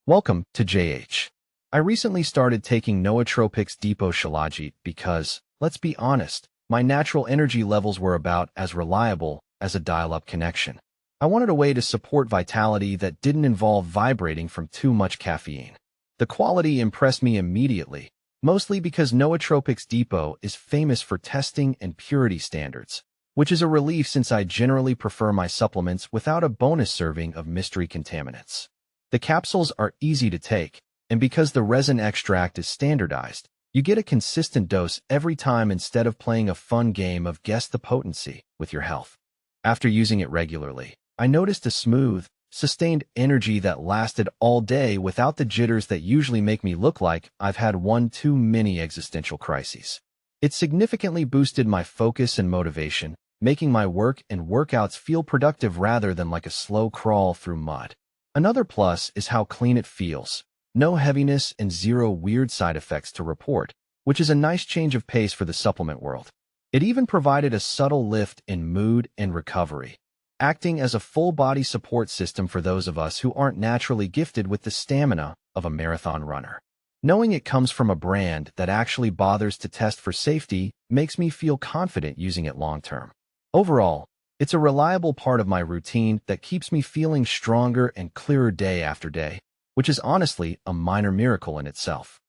Welcome to JH. I recently started taking Nootropics Depot Shilajit because, let's be honest, my natural energy levels were about as reliable as a dial-up connection. I wanted a way to support vitality that didn't involve vibrating from too much caffeine. The quality impressed me immediately, mostly because Nootropics Depot is famous for testing and purity standards, which is a relief since I generally prefer my supplements without a bonus serving of mystery contaminants. The capsules are easy to take, and because the resin extract is standardized, you get a consistent dose every time instead of playing a fun game of guess the potency with your health. After using it regularly, I noticed a smooth, sustained energy that lasted all day without the jitters that usually make me look like I've had one too many existential crises. It significantly boosted my focus and motivation, making my work and workouts feel productive rather than like a slow crawl through mud. Another plus is how clean it feels. No heaviness and zero weird side effects to report, which is a nice change of pace for the supplement world. It even provided a subtle lift in mood and recovery, acting as a full-body support system for those of us who aren't naturally gifted with the stamina of a marathon runner. Knowing it comes from a brand that actually bothers to test for safety makes me feel confident using it long-term. Overall, it's a reliable part of my routine that keeps me feeling stronger and clearer day after day, which is honestly a minor miracle in itself.